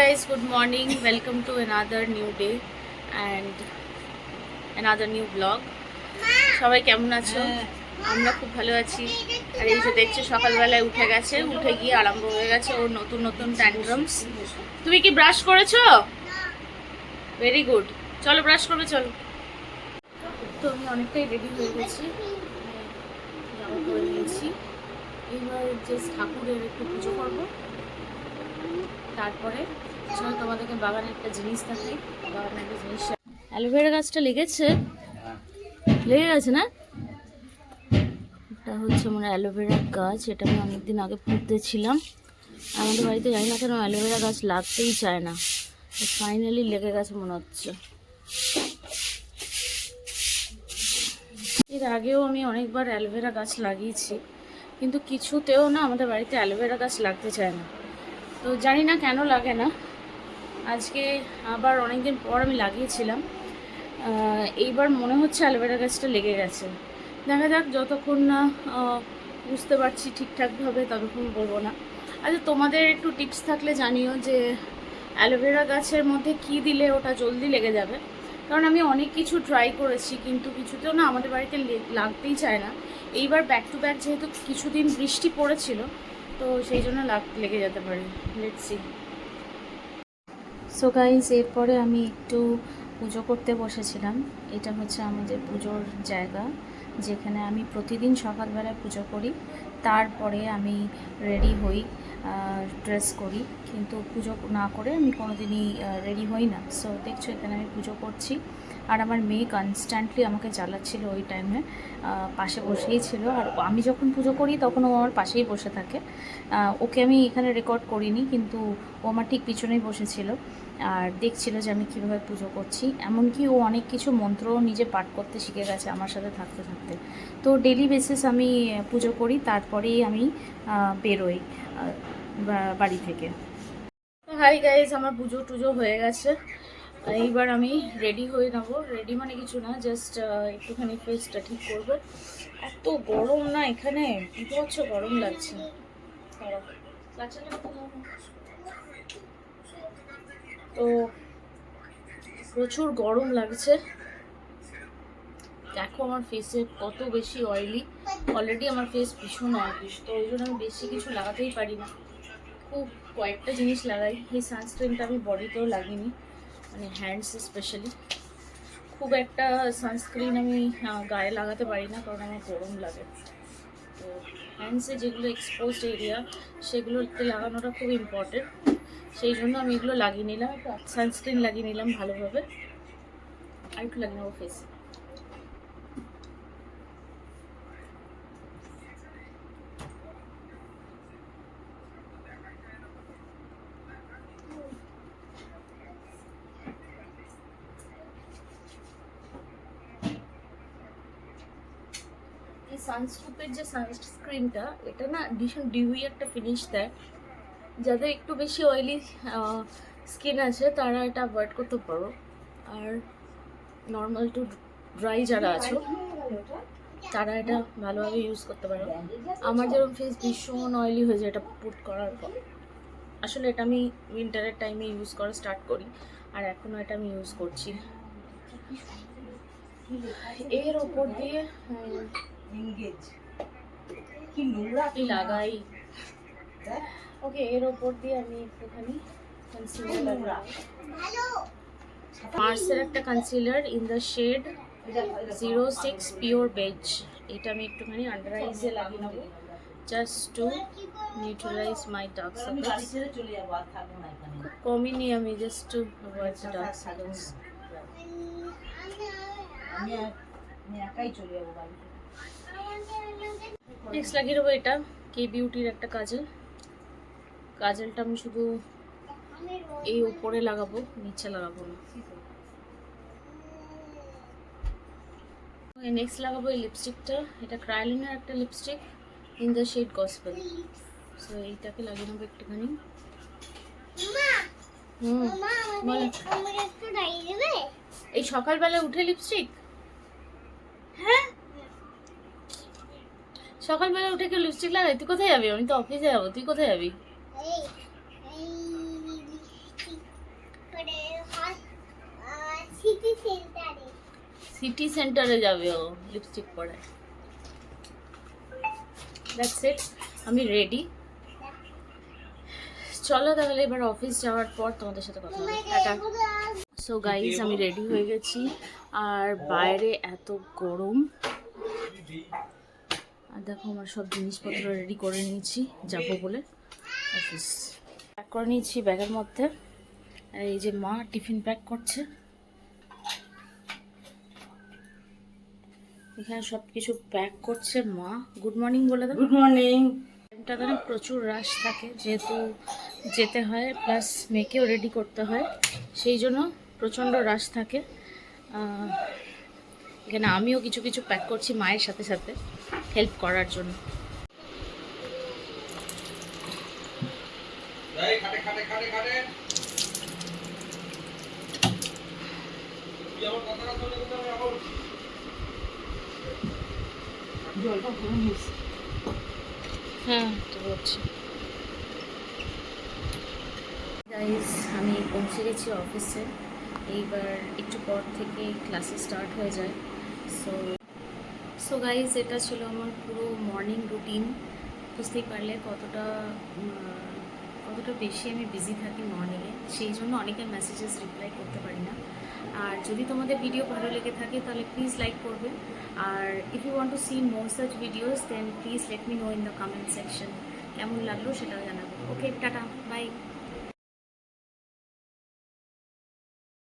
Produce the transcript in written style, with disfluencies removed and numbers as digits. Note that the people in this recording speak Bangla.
guys, good morning. Welcome to another new day and another new vlog. সবাই কেমন আছো? আমরা খুব ভালো আছি। আর এই যে দেখছো সকালবেলায় উঠে গেছে, উঠে গিয়ে আরম্ভ হয়ে গেছে ওর নতুন নতুন ট্যান্ট্রামস। তুমি কি ব্রাশ করেছো? Very good. চলো ব্রাশ করবে চলো। তো আমি অনেকটাই রেডি হয়ে গেছি, জামা পরে নিয়েছি। এবার জাস্ট ঠাকুরের একটু পুজো করবো, তারপরে চলো তোমাদেরকে বাগানে একটা জিনিস দেখাই। বাগানে একটা জিনিস, অ্যালোভেরা গাছটা লেগে গেছে না? এটা হচ্ছে আমার অ্যালোভেরা গাছ। এটা আমি অনেকদিন আগে পুঁতেছিলাম। আমাদের বাড়িতে জানি না কেন অ্যালোভেরা গাছ লাগতেই চায় না, ফাইনালি লেগে গেছে মনে হচ্ছে। এর আগেও আমি অনেকবার অ্যালোভেরা গাছ লাগিয়েছি, কিন্তু কিছুতেও না আমাদের বাড়িতে অ্যালোভেরা গাছ লাগতে চায় না। তো জানি না কেন লাগে না। আজকে আবার অনেকদিন পর আমি লাগিয়েছিলাম, এইবার মনে হচ্ছে অ্যালোভেরা গাছটা লেগে গেছে। দেখা যাক, যতক্ষণ না বুঝতে পারছি ঠিকঠাকভাবে ততক্ষণ বলবো না। আচ্ছা, তোমাদের একটু টিপস থাকলে জানিও যে অ্যালোভেরা গাছের মধ্যে কি দিলে ওটা জলদি লেগে যাবে। কারণ আমি অনেক কিছু ট্রাই করেছি, কিন্তু কিছুতেও না আমাদের বাড়িতে লাগতেই চায় না। এইবার ব্যাক টু ব্যাক যেহেতু কিছুদিন বৃষ্টি পড়েছিল, তো সেই জন্য লেগে যেতে পারে। Let's see. সো গাইস, এরপরে আমি একটু পুজো করতে বসেছিলাম। এটা হচ্ছে আমাদের পুজোর জায়গা, যেখানে আমি প্রতিদিন সকালবেলায় পুজো করি। তারপরে আমি রেডি হই, ড্রেস করি, কিন্তু পুজো না করে আমি কোনোদিনই রেডি হই না। সো দেখছো এখানে আমি পুজো করছি, আর আমার মেয়ে কনস্ট্যান্টলি আমাকে জ্বালাচ্ছিল ওই টাইমে, পাশে বসেই ছিল। আর আমি যখন পুজো করি তখন ও আমার পাশেই বসে থাকে। ওকে আমি এখানে রেকর্ড করিনি, কিন্তু ও আমার ঠিক পিছনেই বসেছিল আর দেখছিল যে আমি কীভাবে পুজো করছি। এমনকি ও অনেক কিছু মন্ত্রও নিজে পাঠ করতে শিখে গেছে আমার সাথে থাকতে থাকতে। তো ডেলি বেসিস আমি পুজো করি, তারপরেই আমি বেরোই বাড়ি থেকে। হাই গাইজ, আমার পুজো টুজো হয়ে গেছে। এইবার আমি রেডি হয়ে নেবো। রেডি মানে কিছু না, জাস্ট একটুখানি ফেসটা ঠিক করবো। এত গরম না এখানে, বিভৎস গরম লাগছে। তো প্রচুর গরম লাগছে। দেখো আমার ফেসে কত বেশি অয়েলি। অলরেডি আমার ফেস ভীষণ অয়েলি, তো ওই জন্য আমি বেশি কিছু লাগাতেই পারি না। খুব কয়েকটা জিনিস লাগাই। এই সানস্ক্রিনটা আমি বডিতেও লাগিনি, মানে হ্যান্ডস স্পেশালি। খুব একটা সানস্ক্রিন আমি গায়ে লাগাতে পারি না, কারণ আমার গরম লাগে। তো হ্যান্ডসে যেগুলো এক্সপোজড এরিয়া, সেগুলোতে লাগানোটা খুব ইম্পর্টেন্ট। সেই জন্য আমি এগুলো লাগিয়ে নিলাম, একটু সানস্ক্রিন লাগিয়ে নিলাম ভালোভাবে, আর একটু লাগিয়ে নেবো ফেসে। সানস্কুপের যে সানস্ক্রিনটা, এটা না ভীষণ ডিউই একটা ফিনিশ দেয়। যাদের একটু বেশি অয়েলি স্কিন আছে তারা এটা অ্যাভয়েড করতে পারো, আর নর্মাল টু ড্রাই যারা আছো তারা এটা ভালোভাবে ইউজ করতে পারো। আমার যেরকম ফেস ভীষণ অয়েলি হয়ে যায় এটা পুট করার পর। আসলে এটা আমি উইন্টারের টাইমে ইউজ করা স্টার্ট করি, আর এখনও এটা আমি ইউজ করছি। এর ওপর দিয়ে লাগাই। ওকে, এর ওপর দিয়ে আমি একটুখানি কনসিলার লাগাবো। মার্সের একটা concealer in the shade 06 pure beige. এটা আমি একটুখানি আন্ডার আইজে লাগিয়ে নেবো, just to neutralise my dark circles. খুব কমই নিই আমি, just to avoid the dark circles. Next লাগিয়ে দেবো এটা কে বিউটির একটা কাজল। কাজলটা আমি শুধু এই উপরে লাগাবো, নিচে লাগাবো না। নেক্সট লাগাবো এই লিপস্টিকটা। এটা ক্রায়োলিনের একটা lipstick in the shade gospel. So এইটাকে লাগিয়ে নেবো একটুখানি। এই সকালবেলা উঠে লিপস্টিক? হ্যাঁ, সকালবেলা উঠে কেউ লিপস্টিক লাগাই? তুই কোথায় যাবি? আমি তো অফিসে যাবো, তুই কোথায় যাবি? সিটি সেন্টারে যাবে ও লিপস্টিক পরে। দ্যাটস ইট, আমি রেডি। চলো তাহলে এবার অফিস যাওয়ার পর তোমাদের সাথে কথা হবে। টাটা। সো গাইজ, আমি রেডি হয়ে গেছি, আর বাইরে এত গরম। আর দেখো আমার সব জিনিসপত্র রেডি করে নিয়েছি যাবো বলে অফিস। প্যাক করে নিয়েছি ব্যাগের মধ্যে। আর এই যে মা টিফিন প্যাক করছে, এখানে সব কিছু প্যাক করছে মা। গুড মর্নিং বলে দাও। Good morning. টাইমটা না প্রচুর রাশ থাকে, যেহেতু যেতে হয় প্লাস মেয়েকেও রেডি করতে হয়, সেই জন্য প্রচণ্ড রাশ থাকে। এখানে আমিও কিছু কিছু প্যাক করছি মায়ের সাথে সাথে হেল্প করার জন্য। জলটা গরম হয়েছে। হ্যাঁ তো বলছি গাইজ, আমি পৌঁছে গেছি অফিসে। এইবার একটু পর থেকে ক্লাসে স্টার্ট হয়ে যায়। সো গাইজ, এটা ছিল আমার পুরো মর্নিং রুটিন। বুঝতেই পারলে কতটা বেশি আমি বিজি থাকি মর্নিংয়ে, সেই জন্য অনেকের মেসেজেস রিপ্লাই করতে পারি না। আর যদি তোমাদের ভিডিও ভালো লেগে থাকে তাহলে প্লিজ লাইক করবে। আর if you want to see more such videos then please let me know in the comment section কেমন লাগলো সেটাও জানাবে। Okay, tata, by.